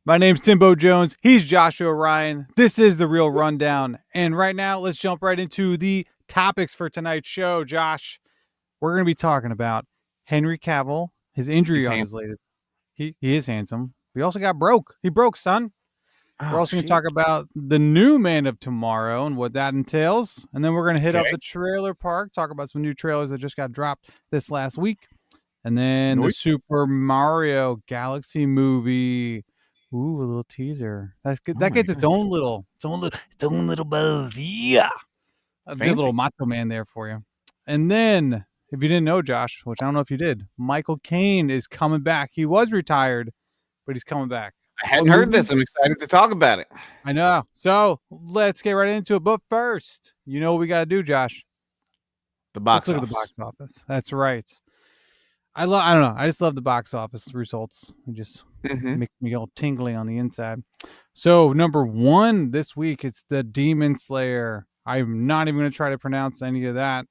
My name's Timbo Jones. He's Joshua Ryan. This is the Real Rundown. And right now, let's jump right into the topics for tonight's show. Josh, we're going to be talking about Henry Cavill, his injury He's on handsome. his latest. He is handsome. We also got broke. He broke, son. We're Oh also going to talk shit. about the new Man of Tomorrow and what that entails. And then we're going to hit up Okay. the trailer park, talk about some new trailers that just got dropped this last week. And then the Nope. Super Mario Galaxy movie. Ooh, a little teaser. That's good. Oh That my gets gosh. its own little buzz. Yeah, a good little Fancy. macho man there for you. And then, if you didn't know, Josh, which I don't know if you did, Michael Caine is coming back. He was retired, but he's coming back. I What hadn't heard movie? this. I'm excited to talk about it. I know. So let's get right into it. But first, you know what we got to do, Josh? The Let's box look at the office. box office. That's right. I don't know. I just love the box office results. It just Mm-hmm. makes me all tingly on the inside. So number one this week, it's the Demon Slayer. I'm not even going to try to pronounce any of that.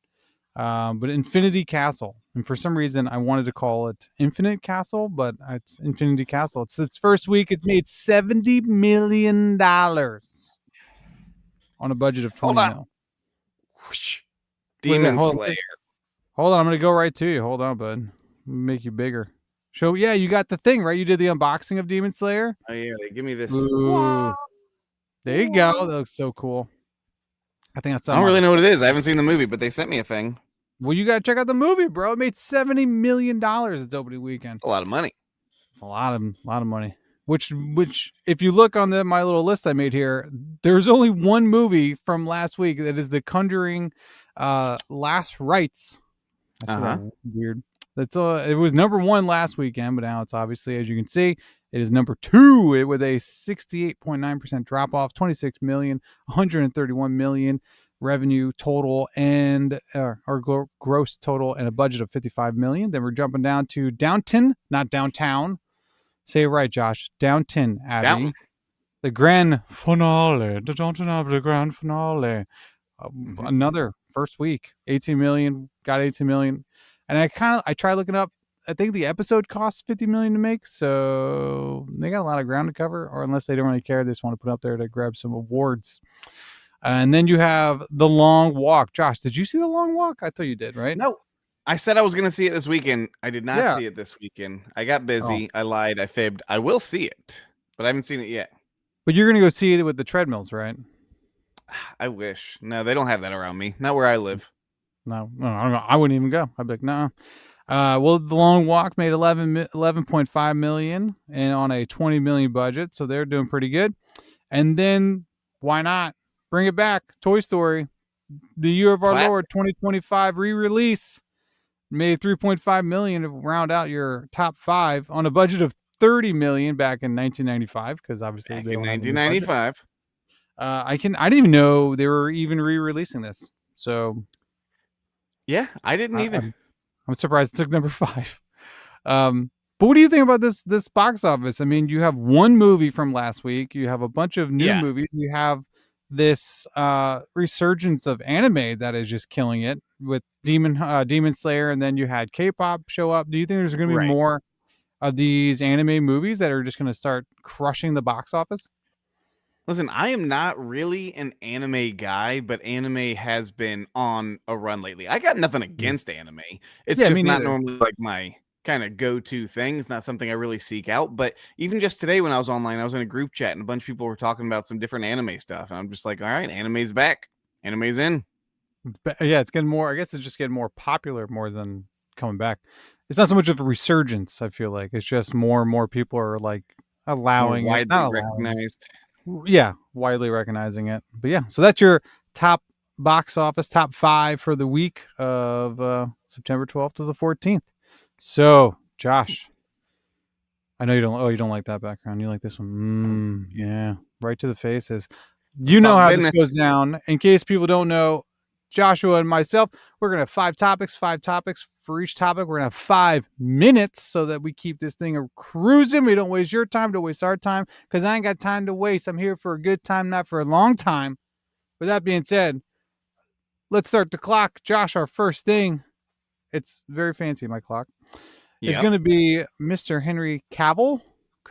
But Infinity Castle, and for some reason I wanted to call it Infinite Castle, but it's Infinity Castle. It's its first week. It's made $70 million on a budget of Hold 20 on. mil. Whoosh. What is that? Demon Slayer. Hold on. I'm going to go right to you. Hold on, bud. Make you bigger. So yeah, you got the thing right. You did the unboxing of Demon Slayer. Oh yeah, they give me this. Ooh, there you go. That looks so cool. I think that's I something don't on really the. know what it is. I haven't seen the movie, but they sent me a thing. Well, you got to check out the movie, bro. It made $70 million its opening weekend. A lot of money. It's a lot of money. Which, if you look on my little list I made here, there's only one movie from last week that is The Conjuring, Last Rites. I said Uh-huh. that weird. That's it was number one last weekend, but now it's obviously, as you can see, it is number two with a 68.9% drop off, 26 million, 131 million revenue total, and gross total, and a budget of 55 million. Then we're jumping down to Downton, not downtown. Say it right, Josh. Downton Downton. Abbey, the grand finale, the Downton Abbey, the grand finale. Mm-hmm. Another first week, 18 million, got 18 million. And I tried looking up. I think the episode costs 50 million to make, so they got a lot of ground to cover. Or unless they don't really care, they just want to put up there to grab some awards. And then you have The Long Walk. Josh, did you see The Long Walk? I thought you did, right? No. I said I was gonna see it this weekend. I did not Yeah. see it this weekend. I got busy. Oh. I lied. I fibbed. I will see it, but I haven't seen it yet. But you're gonna go see it with the treadmills, right? I wish. No, they don't have that around me. Not where I live. No, I don't know. I wouldn't even go. I'd be like, no. Well, The Long Walk made 11.5 million and on a 20 million budget, so they're doing pretty good. And then why not bring it back? Toy Story, the Year of Our Classic. Lord 2025 re-release, made 3.5 million to round out your top five on a budget of 30 million back in 1995, because obviously Back they in don't have any budget. 1995. I didn't even know they were even re-releasing this. So Yeah, I didn't I, either. I'm surprised it took number five. But what do you think about this box office? I mean, you have one movie from last week. You have a bunch of new Yeah. movies. You have this resurgence of anime that is just killing it with Demon Slayer, and then you had K-pop show up. Do you think there's going to be Right. more of these anime movies that are just going to start crushing the box office? Listen, I am not really an anime guy, but anime has been on a run lately. I got nothing against anime. It's Yeah, me just not neither. normally like my kind of go-to thing. It's not something I really seek out. But even just today when I was online, I was in a group chat and a bunch of people were talking about some different anime stuff. And I'm just like, all right, anime's back. Anime's in. Yeah, it's getting more. I guess it's just getting more popular more than coming back. It's not so much of a resurgence. I feel like it's just more and more people are like More allowing it, widely not allowing it. recognized. Yeah, widely recognizing it. But yeah, so that's your top box office, top five for the week of September 12th to the 14th. So, Josh, I know you don't. Oh, you don't like that background. You like this one. Yeah, right to the faces. You know Talk how this business. goes down. In case people don't know, Joshua and myself, we're gonna have five topics for each topic. We're gonna have 5 minutes so that we keep this thing cruising. We don't waste your time, don't waste our time, because I ain't got time to waste. I'm here for a good time, not for a long time. With that being said, let's start the clock. Josh, our first thing, it's very fancy, my clock, is Yeah. going to be Mr. Henry Cavill,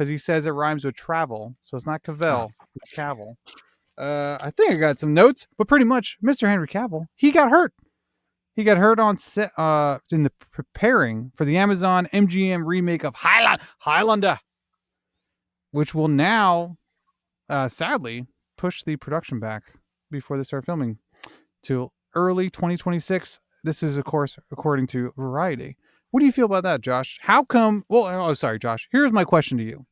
because he says it rhymes with travel. So it's not Oh, Cavill, it's Cavill. I think I got some notes, but pretty much Mr. Henry Cavill, he got hurt. He got hurt on set in the preparing for the Amazon MGM remake of Highlander, which will now sadly push the production back before they start filming to early 2026. This is, of course, according to Variety. What do you feel about that, Josh? How come? Well, oh, sorry, Josh. Here's my question to you.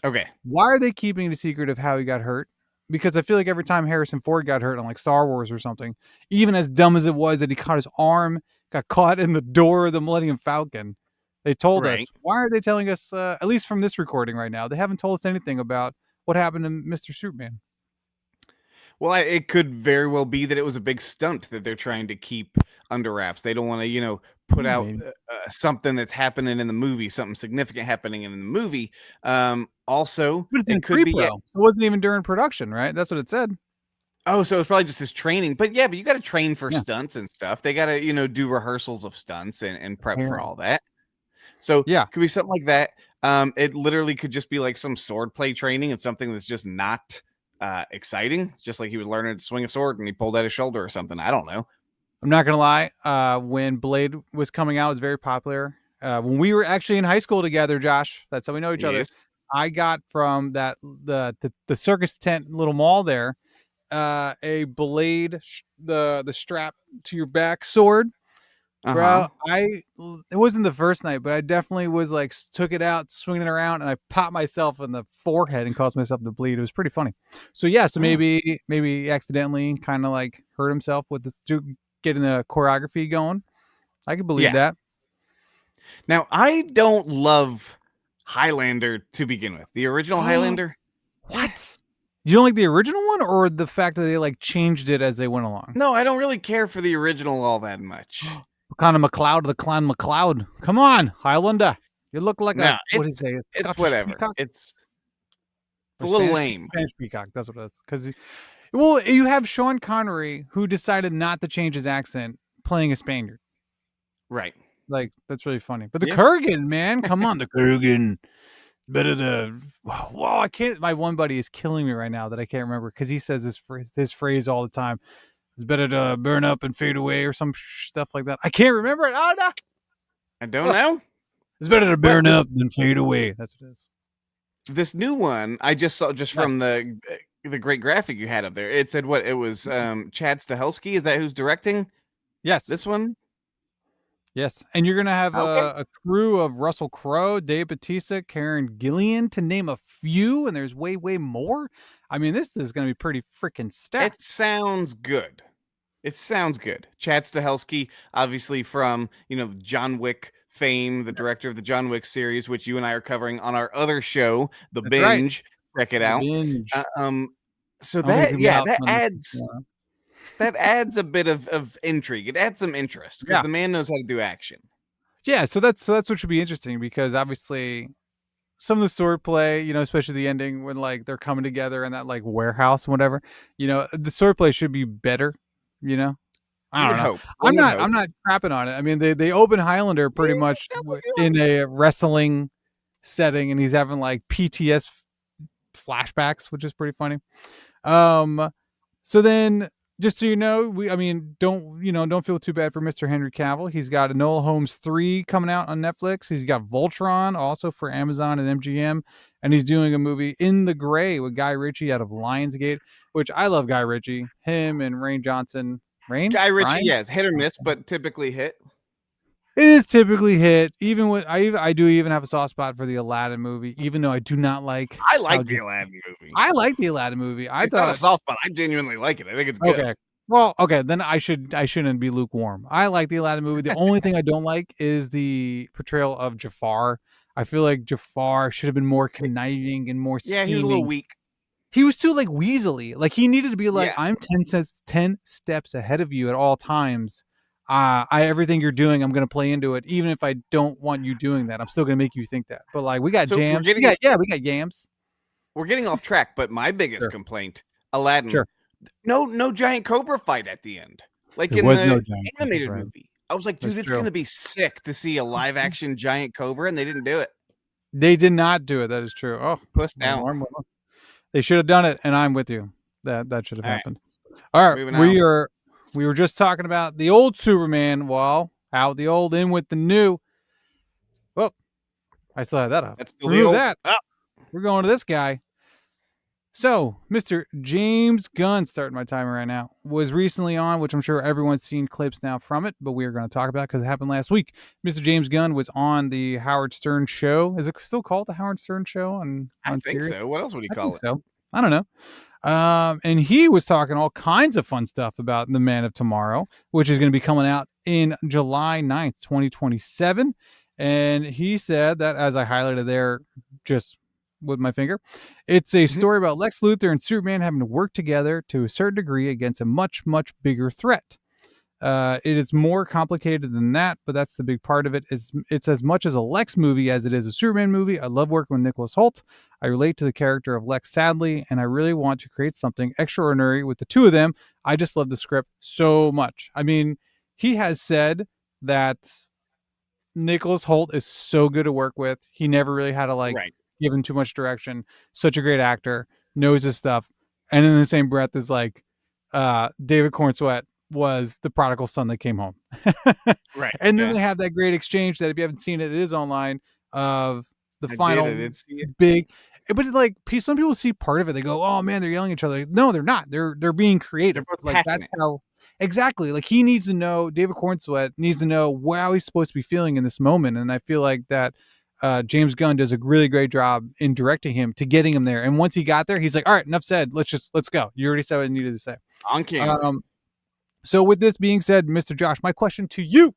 okay. Why are they keeping the secret of how he got hurt? Because I feel like every time Harrison Ford got hurt on like Star Wars or something, even as dumb as it was that he caught his arm, got caught in the door of the Millennium Falcon, they told us. Right. Why are they telling us, at least from this recording right now, they haven't told us anything about what happened to Mr. Superman? Well, it could very well be that it was a big stunt that they're trying to keep under wraps. They don't want to, put out Maybe. something that's happening in the movie, something significant happening in the movie. Also, But it's in it could be, pre-pro. It wasn't even during production, right? That's what it said. oh, so it's probably just his training. But yeah, but you got to train for Yeah. stunts and stuff. They got to, do rehearsals of stunts and prep for Apparently. all that. So Yeah. could be something like that. It literally could just be like some swordplay training and something that's just not exciting. Just like he was learning to swing a sword and he pulled out his shoulder or something. I don't know. I'm not gonna lie. When Blade was coming out, it was very popular. When we were actually in high school together, Josh, that's how we know each other. Yes. I got from the circus tent little mall there a Blade, the strap to your back sword, bro. Uh-huh. It wasn't the first night, but I definitely was like took it out, swinging it around, and I popped myself in the forehead and caused myself to bleed. It was pretty funny. So yeah, so Oh. maybe he accidentally kind of like hurt himself with getting the choreography going. I could believe Yeah. that. Now, I don't love Highlander to begin with. The original Highlander. What? You don't like the original one, or the fact that they like changed it as they went along? No, I don't really care for the original all that much. Kind of McLeod, the clown McLeod. Come on, Highlander. You look like No, a what is it? it's Scottish whatever. peacock It's a or little Spanish lame. Spanish peacock. That's what it is. Because well, you have Sean Connery who decided not to change his accent, playing a Spaniard. Right. Like that's really funny. But the Yeah. Kurgan, man, come on, the Kurgan. Better to well, I can't. My one buddy is killing me right now that I can't remember because he says this phrase all the time. It's better to burn up and fade away or some stuff like that. I can't remember it. Oh no! I don't know. It's better to But burn up than fade away. That's what it is. this new one, I just saw just Yeah. from the great graphic you had up there. It said what? It was Chad Stahelski. Is that who's directing Yes. this one? Yes. And you're gonna have Okay. a crew of Russell Crowe, Dave Bautista, Karen Gillian, to name a few, and there's way more. I mean, this is gonna be pretty freaking It stacked. sounds good. It sounds good. Chad Stahelski, obviously from John Wick fame, the director of the John Wick series, which you and I are covering on our other show, The That's right. Binge. Check it The out. binge. So I don't think it's that gonna be out that on adds a bit of intrigue. It adds some interest because yeah. the man knows how to do action. Yeah, so that's what should be interesting because obviously some of the swordplay, especially the ending when like they're coming together in that like warehouse and whatever, the swordplay should be better, you know. I You would don't know. hope. One would hope. I'm not crapping on it. I mean, they open Highlander pretty Yeah, much that would be in right. a wrestling setting, and he's having like PTS flashbacks, which is pretty funny. So then, just so you know, don't feel too bad for Mr. Henry Cavill. He's got Enola Holmes 3 coming out on Netflix. He's got Voltron also for Amazon and MGM, and he's doing a movie In the Gray with Guy Ritchie out of Lionsgate, which I love Guy Ritchie. Him and Rain Johnson. Rain? Guy Ritchie, Ryan? yes, hit or miss, but typically hit. It is typically hit. Even with I do even have a soft spot for the Aladdin movie, even though I do not like I how like the Aladdin movie. I like the Aladdin movie. I It's not a thought soft spot. I genuinely like it. I think it's good. okay. Well, okay, then I shouldn't be lukewarm. I like the Aladdin movie. The only thing I don't like is the portrayal of Jafar. I feel like Jafar should have been more conniving and more Yeah, he was a little scheming. weak. He was too like weaselly. Like he needed to be like, Yeah. I'm 10 steps ahead of you at all times. Everything you're doing, I'm gonna play into it, even if I don't want you doing that. I'm still gonna make you think that. But like we got So jams. We got yams. we're getting off track, but my biggest Sure. complaint, Aladdin, Sure. no giant cobra fight at the end. Like There in was the no giant cobra animated fight. movie. I was like, That's dude, it's true. gonna be sick to see a live action giant cobra, and they didn't do it. They did not do it. That is true. Oh, Pussed my out. alarm went off. They should have done it, and I'm with you. That should have All right, happened. All right, moving on. we were just talking about the old Superman. Well, out the old, in with the new. Well, I still had that up. That's still the Remove old. that. Oh, We're going to this guy. So, Mr. James Gunn, starting my timer right now, was recently on, which I'm sure everyone's seen clips now from it, but we are going to talk about because it happened last week. Mr. James Gunn was on the Howard Stern show. Is it still called the Howard Stern show I on think Sirius? so. What else would he I think call it? so. I don't know. And he was talking all kinds of fun stuff about The Man of Tomorrow, which is going to be coming out in July 9th, 2027. And he said that, as I highlighted there just with my finger, it's a Mhm. story about Lex Luthor and Superman having to work together to a certain degree against a much, much bigger threat. It is more complicated than that, but that's the big part of it. It's as much as a Lex movie as it is a Superman movie. I love working with Nicholas Hoult. I relate to the character of Lex sadly, and I really want to create something extraordinary with the two of them. I just love the script so much. I mean, he has said that Nicholas Hoult is so good to work with. He never really had to like Right. give him too much direction. Such a great actor, knows his stuff. And in the same breath is like David Cornsweet was the prodigal son that came home. Right. And then Yeah. they have that great exchange that if you haven't seen it, it is online of the I did. I final did see it. big but like some people see part of it, they go, "Oh man, they're yelling at each other." Like, no, they're not. They're being They're creative. both Like that's passionate. how exactly. Like he needs to know. David Cornsweet needs to know how he's supposed to be feeling in this moment, and I feel like that James Gunn does a really great job in directing him to getting him there. And once he got there, he's like, "All right, enough said. Let's go. You already said what I needed to say." On camera. Um, so with this being said, Mr. Josh, my question to you: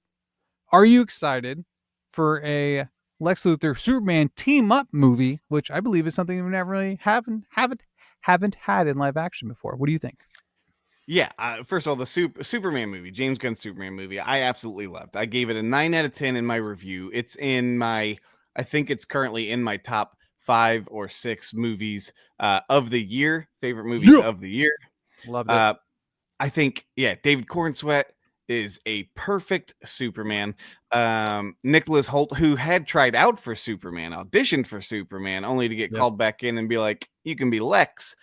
are you excited for a Lex Luthor Superman team up movie, which I believe is something we never really haven't had in live action before? What do you think? Yeah. First of all, the Superman movie, James Gunn's Superman movie, I absolutely loved. I gave it a 9 out of 10 in my review. It's in my, I think it's currently in my top 5 or 6 movies of the year, favorite movies Yeah, of the year. loved it. Uh, I think, yeah, David Cornsweet is a perfect Superman. Nicholas Hoult, who had tried out for Superman, auditioned for Superman, only to get Yep, called back in and be like, "You can be Lex."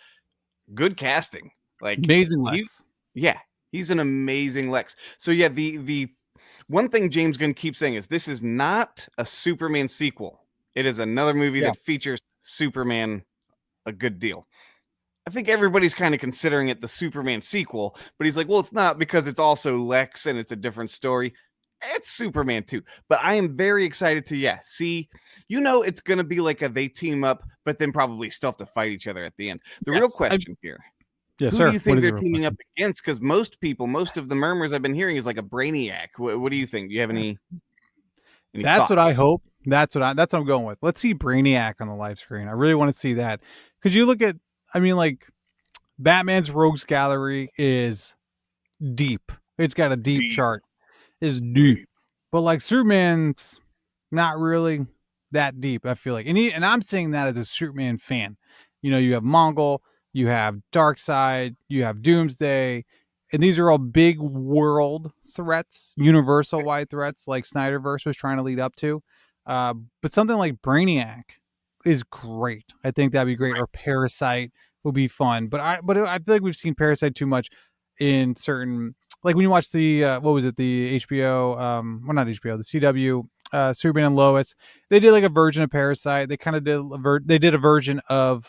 Good casting. Like amazing he, Lex. yeah, he's an amazing Lex. So yeah, the one thing James Gunn keeps saying is this is not a Superman sequel. It is another movie Yeah, that features Superman a good deal. I think everybody's kind of considering it the Superman sequel, but he's like, well, it's not because it's also Lex and it's a different story. It's Superman too. But I am very excited to, yeah, see, it's going to be like a they team up, but then probably still have to fight each other at the end. The real yes, question here, yes, who do sir. you What think is they're the real teaming up question? against? Because most of the murmurs I've been hearing is like a Brainiac. What do you think? Do you have any That's what I thoughts? hope. That's what I'm going with. Let's see Brainiac on the live screen. I really want to see that because you look at, I mean, like Batman's Rogues Gallery is deep. It's got a deep Deep, chart. Is deep. deep. But like Superman's not really that deep, I feel like. And I'm saying that as a Superman fan. You know, you have Mongol, you have Darkseid, you have Doomsday, and these are all big world threats, universal wide threats like Snyderverse was trying to lead up to. But something like Brainiac is great. I think that'd be great. Or Parasite would be fun. But I feel like we've seen Parasite too much in certain, like when you watch the what was it, the HBO well, not HBO, the CW Superman and Lois, they did like a version of Parasite. They kind of did they did a version of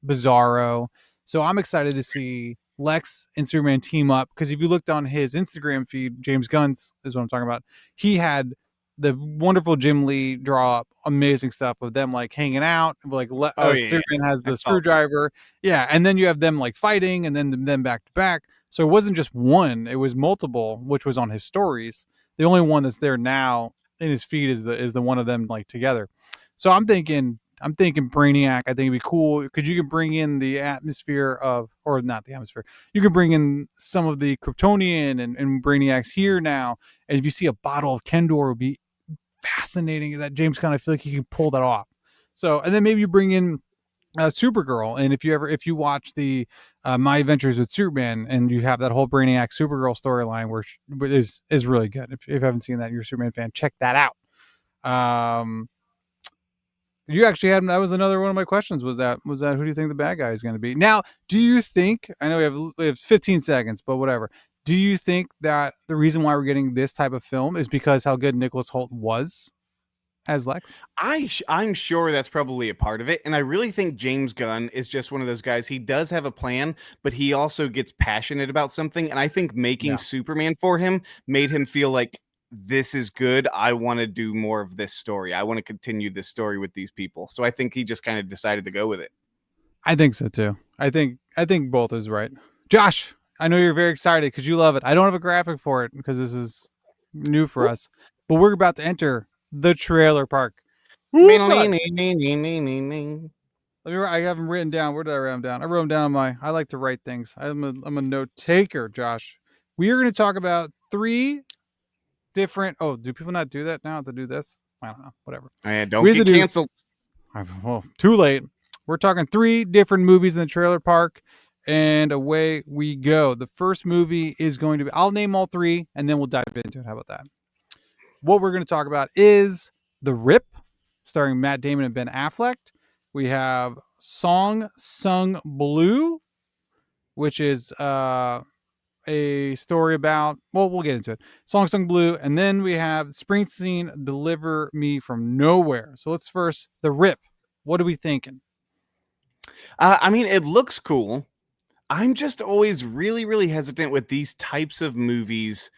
Bizarro. So I'm excited to see Lex and Superman team up because if you looked on his Instagram feed, James Gunn's is what I'm talking about. He had the wonderful Jim Lee draw up amazing stuff of them like hanging out, like Oh yeah, yeah. Superman has I the saw that. screwdriver, yeah, and then you have them like fighting, and then them back to back. So it wasn't just one; it was multiple, which was on his stories. The only one that's there now in his feed is the one of them like together. So I'm thinking Brainiac. I think it'd be cool because you can bring in the atmosphere of, or not the atmosphere. You can bring in some of the Kryptonian and Brainiac's here now. And if you see a bottle of Kendor, it would be fascinating that James kind of feel like he can pull that off. So, and then maybe you bring in Supergirl, and if you watch the My Adventures with Superman, and you have that whole Brainiac Supergirl storyline, where is really good. If you haven't seen that, and you're a Superman fan, check that out. Um, You actually had that was another one of my questions. Was that who do you think the bad guy is going to be? Now, do you think? I know we have 15 seconds, but whatever. Do you think that the reason why we're getting this type of film is because how good Nicholas Holt was as Lex? I'm sure that's probably a part of it, and I really think James Gunn is just one of those guys. He does have a plan, but he also gets passionate about something, and I think making Yeah, Superman for him made him feel like this is good. I want to do more of this story. I want to continue this story with these people. So I think he just kind of decided to go with it. I think so too. I think both is right. Josh, I know you're very excited because you love it. I don't have a graphic for it because this is new for us, but we're about to enter the trailer park. Ooh, bud. I have them written down. Where did I write them down? I wrote them down on my. I like to write things. I'm a note taker, Josh. We are going to talk about three different. Oh, do people not do that now? To do this, I don't know. Whatever. Don't We have to get do. canceled. Well, too late. We're talking three different movies in the trailer park, and away we go. The first movie is going to be. I'll name all three, and then we'll dive into it. How about that? What we're going to talk about is The Rip, starring Matt Damon and Ben Affleck. We have Song Sung Blue, which is a story about, well, we'll get into it. Song Sung Blue. And then we have Springsteen, Deliver Me from Nowhere. So let's first, The Rip. What are we thinking? I mean, it looks cool. I'm just always really, really hesitant with these types of movies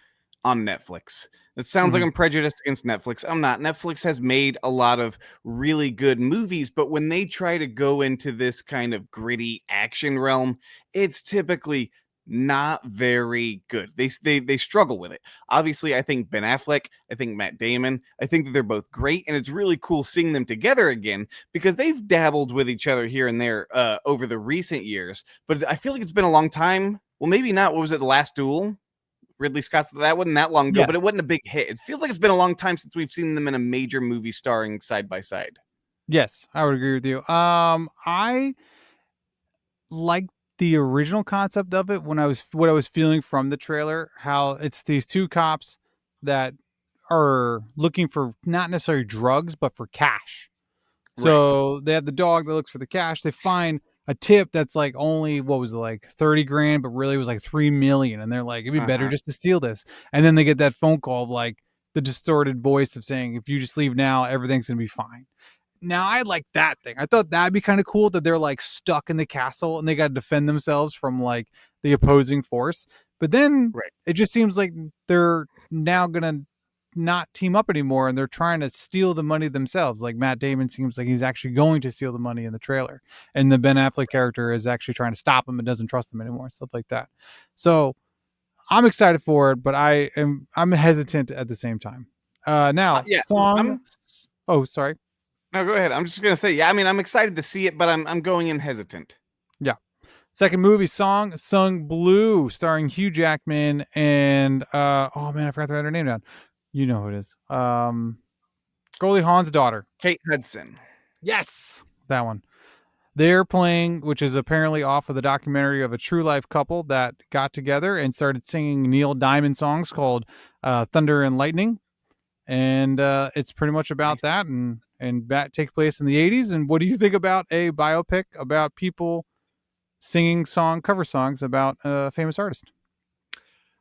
on Netflix. It sounds like Mm-hmm. I'm prejudiced against Netflix. I'm not. Netflix has made a lot of really good movies, but when they try to go into this kind of gritty action realm, it's typically not very good. They struggle with it. Obviously, I think Ben Affleck, I think Matt Damon, I think that they're both great, and it's really cool seeing them together again because they've dabbled with each other here and there over the recent years. But I feel like it's been a long time. Well, maybe not. What was it? The Last Duel? Ridley Scott's, that wasn't that long ago, Yeah. but it wasn't a big hit. It feels like it's been a long time since we've seen them in a major movie starring side by side. Yes, I would agree with you. I like the original concept of it when I was what I was feeling from the trailer, how it's these two cops that are looking for not necessarily drugs, but for cash. Right. So they have the dog that looks for the cash. They find a tip that's like only what was it, like 30 grand, but really it was like 3 million. And they're like, it'd be better Uh-huh. just to steal this. And then they get that phone call of like the distorted voice of saying, if you just leave now, everything's gonna be fine. Now I like that thing. I thought that'd be kind of cool that they're like stuck in the castle and they got to defend themselves from like the opposing force. But then Right. it just seems like they're now gonna not team up anymore and they're trying to steal the money themselves. Like Matt Damon seems like he's actually going to steal the money in the trailer, and the Ben Affleck character is actually trying to stop him and doesn't trust him anymore, stuff like that. So I'm excited for it, but I'm hesitant at the same time. Now Yeah. song. I'm Oh, sorry. No, go ahead. I'm just gonna say, yeah. I mean, I'm excited to see it, but I'm going in hesitant. Yeah. Second movie, Song Sung Blue, starring Hugh Jackman and oh man, I forgot to write her name down. You know who it is. Goldie Hawn's daughter. Kate Hudson. Yes, that one. They're playing, which is apparently off of the documentary of a true life couple that got together and started singing Neil Diamond songs called Thunder and Lightning. And it's pretty much about Nice. that, and that takes place in the 80s. And what do you think about a biopic about people singing cover songs about a famous artist?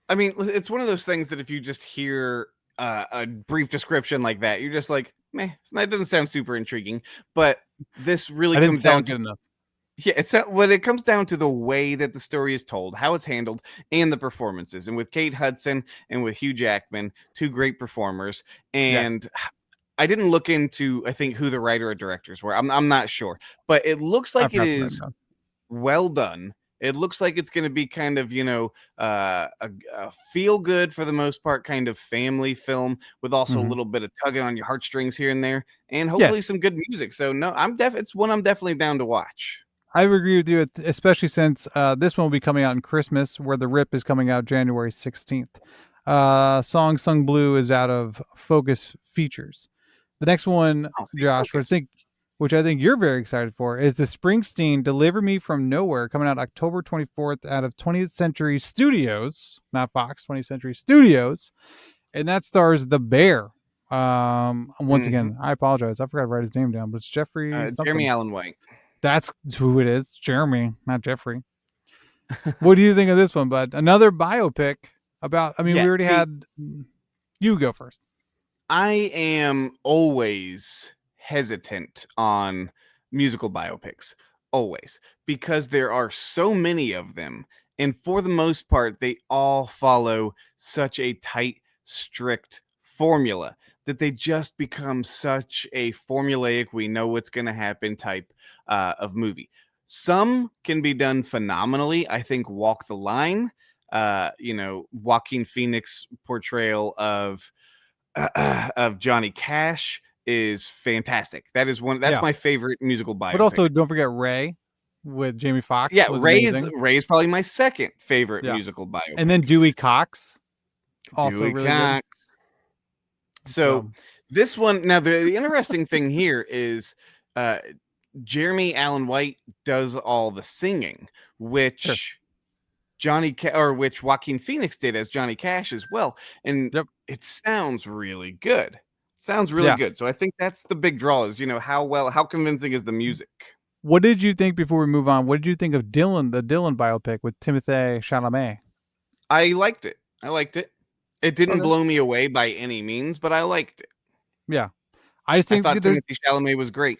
I mean, it's one of those things that if you just hear a brief description like that, you're just like, meh, that doesn't sound super intriguing. But this really I didn't comes down sound to, good enough. yeah, it's when it comes down to the way that the story is told, how it's handled, and the performances. And with Kate Hudson and with Hugh Jackman, two great performers. Yes, And I didn't look into, I think, who the writer or directors were. I'm not sure, but it looks I like it forgot to write them is down. well done. It looks like it's going to be kind of, a feel good for the most part, kind of family film with also a Mm-hmm. little bit of tugging on your heartstrings here and there, and Yes, hopefully some good music. So no, it's one I'm definitely down to watch. I agree with you, especially since this one will be coming out in Christmas, where The Rip is coming out January 16th. Song Sung Blue is out of Focus Features. The next one, I'll see Josh, Focus. which I think you're very excited for, is the Springsteen "Deliver Me from Nowhere" coming out October 24th out of 20th Century Studios, not Fox, 20th Century Studios, and that stars The Bear. Once Hmm. again, I apologize. I forgot to write his name down, but it's Jeffrey Jeremy something. Allen White. That's who it is. Jeremy, not Jeffrey. What do you think of this one, bud? Another biopic about. I mean, Yeah. we already See, had. You go first. I am always hesitant on musical biopics, always, because there are so many of them. And for the most part, they all follow such a tight, strict formula that they just become such a formulaic, we know what's going to happen type of movie. Some can be done phenomenally. I think Walk the Line, Joaquin Phoenix portrayal of Johnny Cash is fantastic. That's Yeah, my favorite musical but biopic. also don't forget Ray with Jamie Foxx Yeah, was Ray amazing. is probably my second favorite Yeah, musical and then biopic. Dewey Cox also Dewey really good. Cox. So So this one now the interesting thing here is uh Jeremy Allen White does all the singing, sure. which which Joaquin Phoenix did as Johnny Cash as well, and Yep. it sounds really good. Sounds really Yeah. good. So I think that's the big draw is how convincing is the music. What did you think before we move on? What did you think of Dylan, the Dylan biopic with Timothée Chalamet? I liked it. I liked it. It didn't Okay. blow me away by any means, but I liked it. Yeah. I just I think thought there's Timothy Chalamet was great.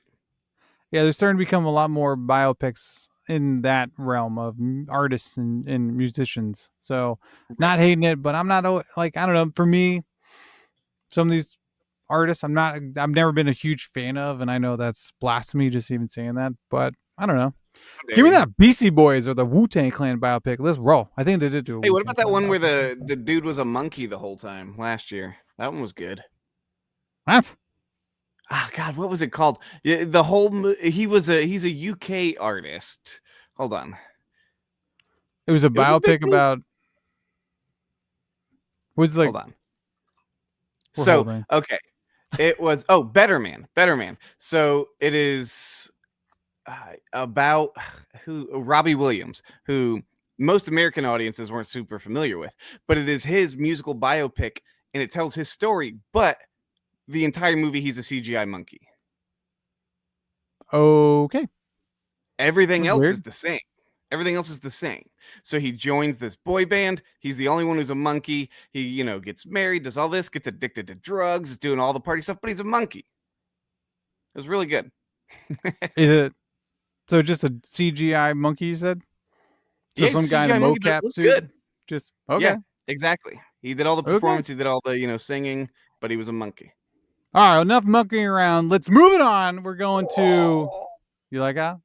there's starting to become a lot more biopics in that realm of artists and musicians. So Right. not hating it, but I'm not like I don't know. For me, some of these artists I've never been a huge fan of, and I know that's blasphemy just even saying that, but I don't know. How dare Give me you? that Beastie Boys or the Wu-Tang Clan biopic. Let's roll. I think they did do a Hey, what Wu-Tang about that Clan one where biopic the also. dude was a monkey the whole time last year? That one was good. What? Ah, God, what was it called? Yeah, he's a UK artist. Hold on. It was a It was a big biopic movie. about was like Hold on. we're So, holding. okay. It was Better Man. Better Man. So, it is about who Robbie Williams, who most American audiences weren't super familiar with, but it is his musical biopic and it tells his story, but the entire movie he's a CGI monkey. Okay. Everything That's else is weird. the same. Everything else is the same. So he joins this boy band. He's the only one who's a monkey. He, gets married, does all this, gets addicted to drugs, is doing all the party stuff, but he's a monkey. It was really good. Is it so just a CGI monkey you said? So Yeah, he's some a guy in a CGI monkey, but it mocap looked suit? good. Just Yeah, okay. exactly. He did all the Okay. performance. He did all the, singing, but he was a monkey. All right, enough monkeying around. Let's move it on. We're going to Oh, you like that?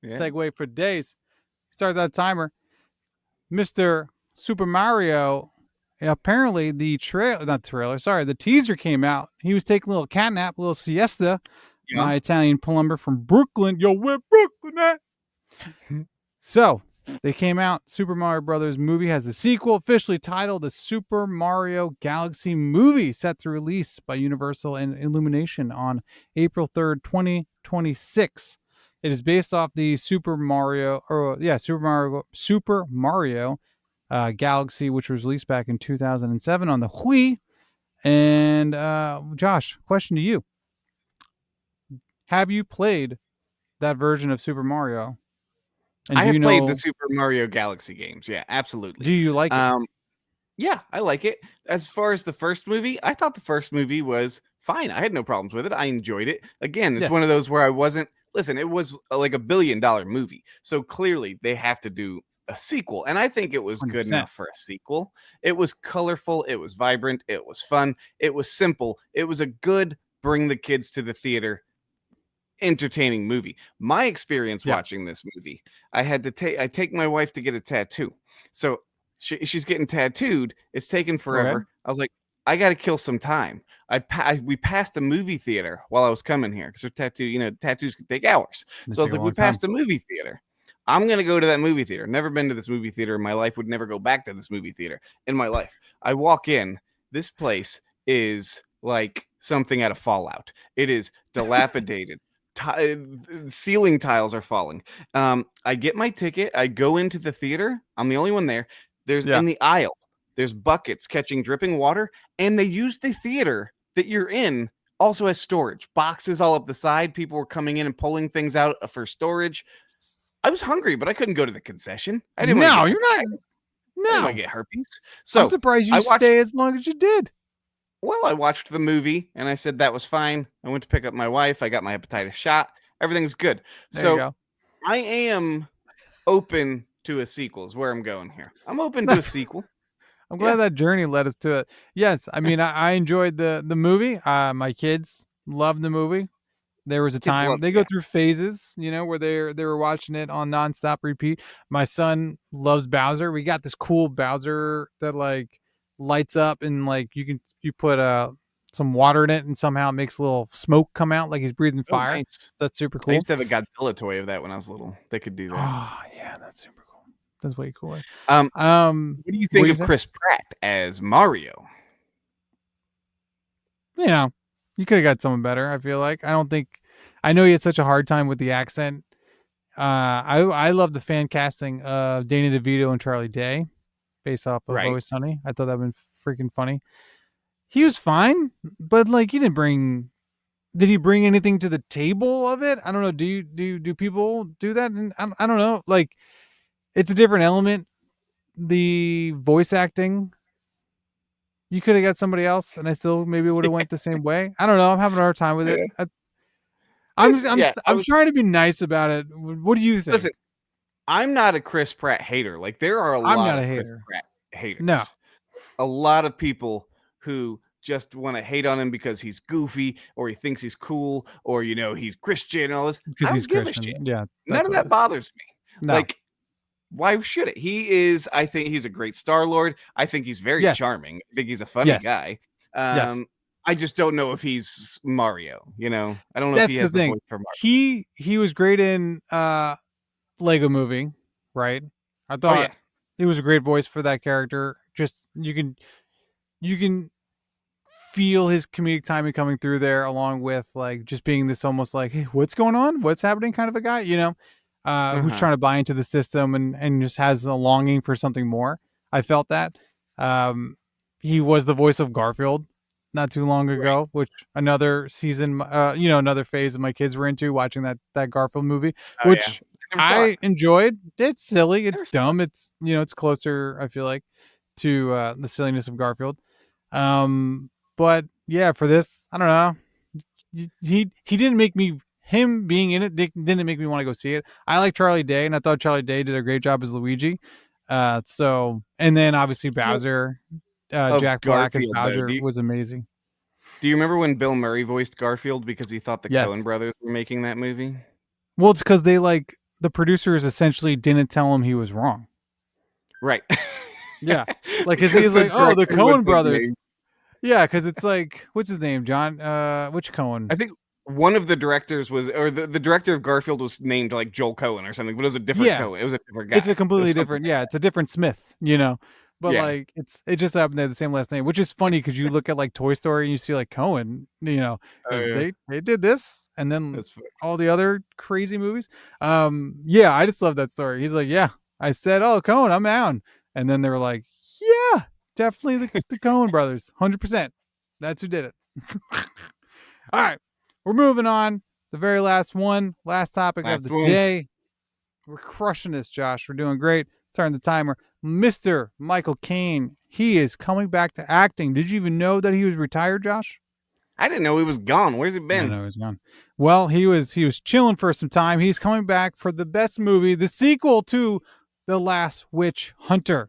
yeah. Segue for days. Start that timer. Mr. Super Mario. Apparently the the teaser came out. He was taking a little cat nap, a little siesta. Yeah. My Italian plumber from Brooklyn. Yo, where Brooklyn at? So they came out. Super Mario Brothers movie has a sequel officially titled the Super Mario Galaxy Movie, set to release by Universal and Illumination on April 3rd, 2026. It is based off the Super Mario Galaxy, which was released back in 2007 on the Wii. And Josh, question to you: have you played that version of Super Mario? And I do you have played the know? Super Mario Galaxy games. Yeah, Do absolutely. you like it? Um, Yeah, I like it. As far as the first movie, I thought the first movie was fine. I had no problems with it. I enjoyed it. Again, it's Yes, one of those where I wasn't. Listen, it was like $1 billion movie, so clearly they have to do a sequel, and I think it was good 100%. enough for a sequel. It was colorful, it was vibrant, it was fun, it was simple. It was a good bring the kids to the theater entertaining movie. My experience Yeah. watching this movie, I take my wife to get a tattoo. So she's getting tattooed. It's taken Okay. forever. I was like, I got to kill some time. We passed a movie theater while I was coming here because her tattoo, tattoos could take hours. They So I take was a like, we long time. passed a movie theater. I'm gonna go to that movie theater. Never been to this movie theater in my life. Would never go back to this movie theater in my life. I walk in. This place is like something out of Fallout. It is dilapidated. Ceiling tiles are falling. I get my ticket. I go into the theater. I'm the only one there. There's Yeah. in the aisle. There's buckets catching dripping water, and they use the theater that you're in also has storage. Boxes all up the side. People were coming in and pulling things out for storage. I was hungry, but I couldn't go to the concession. I didn't want to No, get you're not. hepatitis. I didn't want No. to get herpes. I'm So surprised you I watched stay as long as you did. well, I watched the movie and I said that was fine. I went to pick up my wife. I got my hepatitis shot. Everything's good. There you So go. I am open to a sequel is where I'm going here. I'm open to a sequel. I'm glad Yeah. that journey led us to it. Yes, I mean I enjoyed the movie. My kids loved the movie. There was a Kids time love they it. go Yeah. through phases, where they were watching it on nonstop repeat. My son loves Bowser. We got this cool Bowser that like lights up and like you put some water in it and somehow it makes a little smoke come out like he's breathing Oh, fire. nice. That's super I cool. used to have a Godzilla toy of that when I was little. They could do that. Oh yeah, that's super cool. That's way cooler. What do you What think do you of say? Chris Pratt as Mario? You could have got someone better. I feel like I know he had such a hard time with the accent. I love the fan casting of Danny DeVito and Charlie Day, based off of Right. Always Sunny. I thought that would been freaking funny. He was fine, but like he didn't bring. Did he bring anything to the table of it? I don't know. Do people do that? And I don't know. Like it's a different element. The voice acting. You could have got somebody else, and I still maybe would have went the same way. I don't know. I'm having a hard time with it. Yeah. I'm trying to be nice about it. What do you think? Listen, I'm not a Chris Pratt hater. Like there are a I'm lot not a of Chris hater. Pratt haters. No. A lot of people who just want to hate on him because he's goofy or he thinks he's cool or he's Christian and all this. Because I he's don't give a Christian. shit. Yeah. None of What it that is. bothers me. No. Like, why should it? I think he's a great Star Lord. I think he's very Yes. charming. I think he's a funny Yes. guy. Yes. I just don't know if he's Mario, I don't know if That's he the has the thing. voice for Mario. He was great in Lego Movie, right? I Oh thought yeah. he was a great voice for that character. Just you can feel his comedic timing coming through there, along with like just being this almost like, hey, what's going on? What's happening? Kind of a guy, who's Uh-huh. trying to buy into the system and just has a longing for something more. I felt that. He was the voice of Garfield not too long ago, which another season, another phase of my kids were into watching that Garfield movie, Oh yeah. which I never saw I it. enjoyed. It's silly, it's Never saw dumb, it's it's closer, I feel like, to the silliness of Garfield. But yeah, for this, I don't know. He didn't make me him being in it didn't make me want to go see it. I like Charlie Day, and I thought Charlie Day did a great job as Luigi. And then obviously Speaking Bowser, of Jack Black as Garfield, though, Bowser was amazing. do you remember when Bill Murray voiced Garfield because he thought the Yes. Coen brothers were making that movie? Well, it's because the producers essentially didn't tell him he was wrong. Right. Yeah, like because he's like, oh, the director Coen wasn't brothers. named. Yeah, because it's like, what's his name, John? Which Coen? I think one of the directors was, or the director of Garfield was named like Joel Cohen or something, but it was a different Cohen. It was a different guy. It's a completely different. Yeah, it's a different Smith. But Yeah. like it just happened they had the same last name, which is funny because you look at like Toy Story and you see like Cohen. Oh, yeah. They did this, and then That's funny. all the other crazy movies. Yeah, I just love that story. He's like, yeah, I said, oh, Cohen, I'm down, and then they were like, yeah, definitely the Coen brothers, 100%. That's who did it. All right, we're moving on. The very last topic of the day. We're crushing this, Josh. We're doing great. Turn the timer. Mr. Michael Caine. He is coming back to acting. Did you even know that he was retired, Josh? I didn't know he was gone. Where's he been? I know he's gone. Well, he was chilling for some time. He's coming back for the best movie, the sequel to The Last Witch Hunter.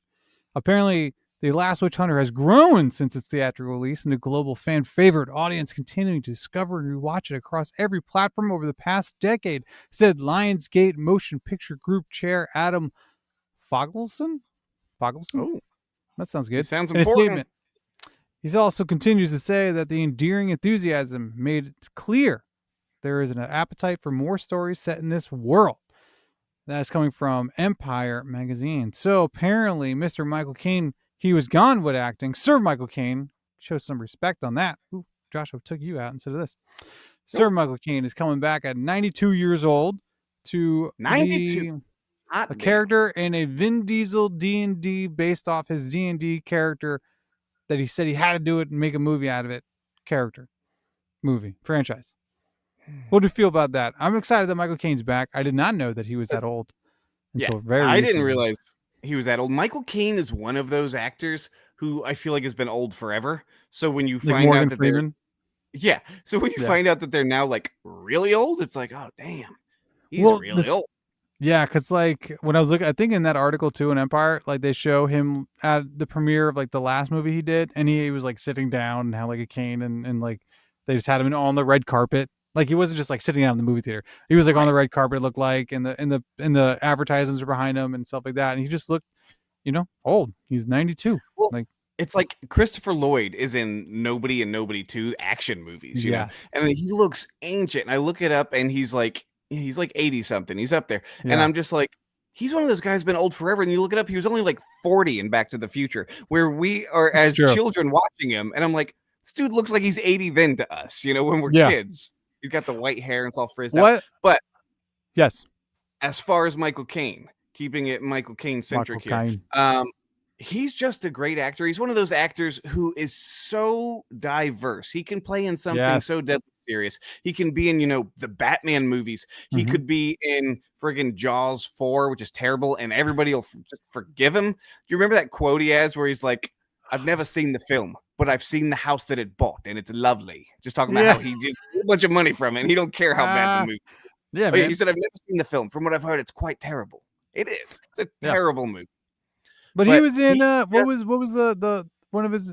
Apparently, The Last Witch Hunter has grown since its theatrical release and a global fan favorite, audience continuing to discover and rewatch it across every platform over the past decade, said Lionsgate Motion Picture Group Chair Adam Fogelson? Oh, That sounds he good. sounds In a important. statement, he also continues to say that the endearing enthusiasm made it clear there is an appetite for more stories set in this world. That's coming from Empire magazine. So apparently, Mr. Michael Caine, he was gone with acting. Sir Michael Caine, show some respect on that. Ooh, Joshua took you out instead of this. Sir Michael Caine is coming back at 92 years old to 92. be a character in a Vin Diesel D&D based off his D&D character that he said he had to do it and make a movie out of it character, movie, franchise. What do you feel about that? I'm excited that Michael Caine's back. I did not know that he was that old Yeah, until very I didn't recently. realize he was that old. Michael Caine is one of those actors who I feel like has been old forever. So when you Like find Morgan out that they're Freeman. yeah, so when you Yeah. find out that they're now like really old, it's like, oh damn, he's Well, really this old. yeah, because like when I was looking, I think in that article too in Empire, like they show him at the premiere of like the last movie he did, and he was like sitting down and had like a cane, and like they just had him on the red carpet. Like he wasn't just like sitting down in the movie theater. He was like on Right. the red carpet, it looked like, and the advertisements were behind him and stuff like that. And he just looked, old. He's 92. Well, Like it's like Christopher Lloyd is in Nobody and Nobody 2 action movies, yes, and he looks ancient. And I look it up, and he's like 80 something. He's up there, and yeah, I'm just like, he's one of those guys who's been old forever. And you look it up, he was only like 40 in Back to the Future, where we are it's as true. children watching him, and I'm like, this dude looks like he's 80 then to us, when we're Yeah. kids. He's got the white hair and it's all frizzed out. What? But Yes, as far as Michael Caine, keeping it Michael Caine Michael centric here, Caine. he's just a great actor. He's one of those actors who is so diverse. He can play in something Yes. so deadly serious. He can be in, the Batman movies. He Mhm. could be in friggin' Jaws 4, which is terrible, and everybody will just forgive him. Do you remember that quote he has where he's like, I've never seen the film, but I've seen the house that it bought, and it's lovely. Just talking about Yeah. how he did a bunch of money from it, and he don't care how bad the movie. Yeah, Oh, yeah, man. he said, I've never seen the film. From what I've heard, it's quite terrible. It is. It's a Yeah. terrible movie. But he But was in he what was the one of his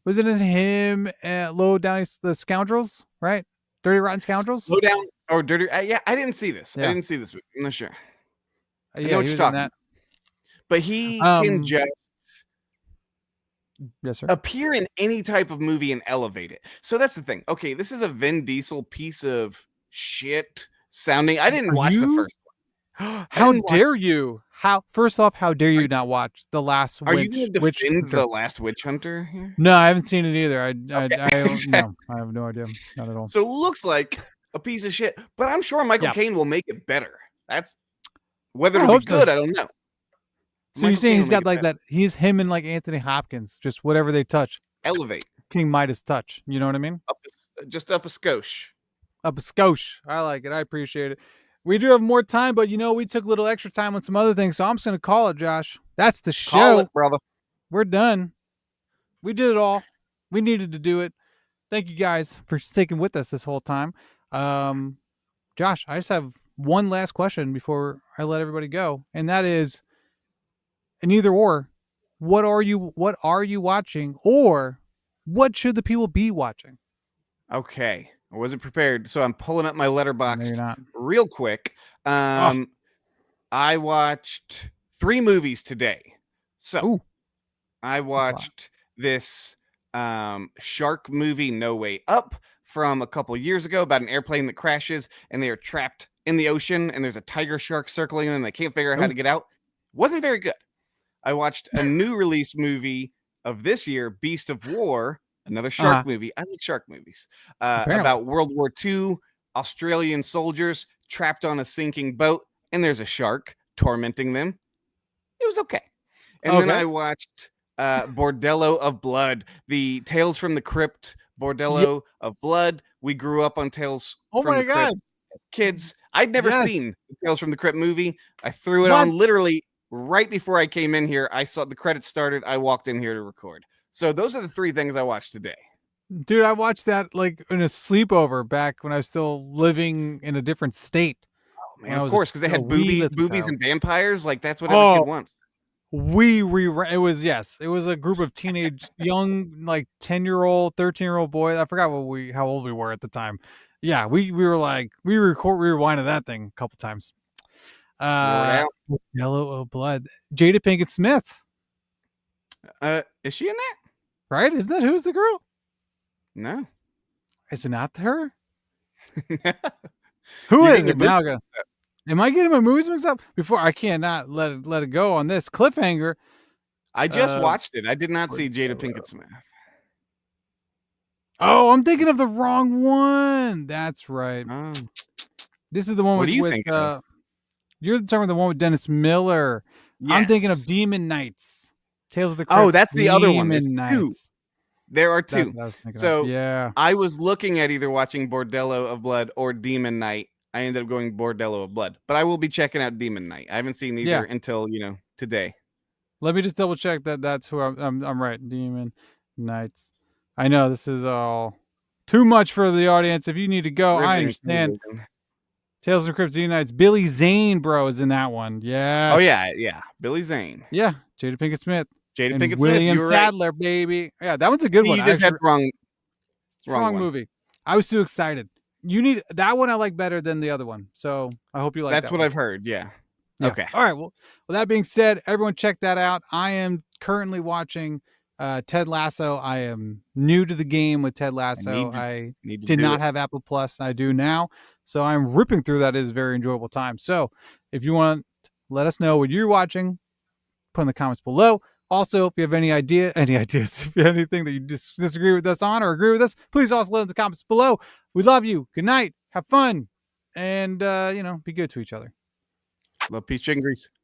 was it in him Low Down the Scoundrels, right? Dirty Rotten Scoundrels? Low Down or Dirty. Yeah, I didn't see this. I Yeah. didn't see this movie. I'm not sure. I know Yeah, what he you're was in talking that. about. But he can Um just yes, sir. appear in any type of movie and elevate it. So that's the thing. Okay, this is a Vin Diesel piece of shit sounding. I didn't Are watch the you first one. I How didn't watch. dare you? First off, how dare Are, you not watch The Last are you going to Witch defend Hunter? The Last Witch Hunter here? No, I haven't seen it either. I Okay, don't exactly. know. I have no idea. Not at all. So it looks like a piece of shit, but I'm sure Michael Yeah. Caine will make it better. That's whether I it'll be hope so. good, I don't know. So you're Michael saying Caine he's will make got it like better. that, he's him and like Anthony Hopkins, just whatever they touch, Elevate King Midas touch. You know what I mean? just up a skosh. Up a skosh. I like it. I appreciate it. We do have more time, but we took a little extra time on some other things, so I'm just gonna call it, Josh. That's the Call show. it, brother. We're done. We did it all. We needed to do it. Thank you guys for sticking with us this whole time. Josh, I just have one last question before I let everybody go, and that is an either or. What are you watching, or what should the people be watching? Okay. I wasn't prepared, so I'm pulling up my No, you're letterbox not. real quick. Oh, I watched 3 movies today. So ooh, I that's a lot. watched this shark movie, No Way Up, from a couple years ago about an airplane that crashes and they are trapped in the ocean and there's a tiger shark circling them and they can't figure out how Oh, to get out. Wasn't very good. I watched a new release movie of this year, Beast of War, another shark movie. I like shark movies. apparently. About World War II, Australian soldiers trapped on a sinking boat, and there's a shark tormenting them. It was okay. And then Okay. I watched Bordello of Blood, the Tales from the Crypt, Yeah. Bordello of Blood. We grew up on Tales Oh from my the Crypt god. as kids. I'd never Yes. seen the Tales from the Crypt movie. I threw it What? on literally right before I came in here. I saw the credits started. I walked in here to record. So those are the 3 things I watched today. Dude, I watched that like in a sleepover back when I was still living in a different state. Oh, man, When I of was course, because they a had wee little boobies child. and vampires. Like that's what every kid Oh, wants. it was, yes, it was a group of teenage young like 10-year-old 13-year-old boys. I forgot how old we were at the time. Yeah, we were like we rewinded that thing a couple times. Wore it out. Yellow of Blood, Jada Pinkett Smith, Is she in that? right? Isn't that who's the girl? No. Is it not her? Who You're is getting your it now? movies. Am I getting my movies mixed up? Before I cannot let it go on this cliffhanger. I just Uh, watched it. I did not see Jada Pinkett Smith. oh, I'm thinking of the wrong one. That's right. Oh. This is the one What do you with think of? you're talking about the one with Dennis Miller. I'm thinking of Yes. Demon Knights. Tales of the Crypt. Oh, that's the other one. There's Demon 2. Knights. There are That's two. what I was thinking of. So Yeah. I was looking at either watching Bordello of Blood or Demon Knight. I ended up going Bordello of Blood, but I will be checking out Demon Knight. I haven't seen either Yeah. until today. Let me just double check that that's who I'm right. Demon Knights. I know this is all too much for the audience. If you need to go, I Riveting understand. television. Tales of the Crypt Unites. Billy Zane, bro, is in that one. Oh yeah, Yes. yeah. Billy Zane, Yeah. Jada Pinkett Smith Jada and Pinkett Smith. You William were right. Sadler, baby. Yeah, that one's a good See, one. you just had Actually, the wrong strong one. movie. I was too excited. You need that one. I like better than the other one. So I hope you like That's that what one. I've heard. Yeah. Yeah. Okay. All right. Well, that being said, everyone check that out. I am currently watching Ted Lasso. I am new to the game with Ted I Lasso. I need to did do not it. have Apple Plus. I do now. So I'm ripping through that. It is a very enjoyable time. So if you want, let us know what you're watching. Put in the comments below. Also, if you have any ideas, if you have anything that you disagree with us on or agree with us, please also let in the comments below. We love you. Good night. Have fun. And, be good to each other. Love, peace, chicken grease.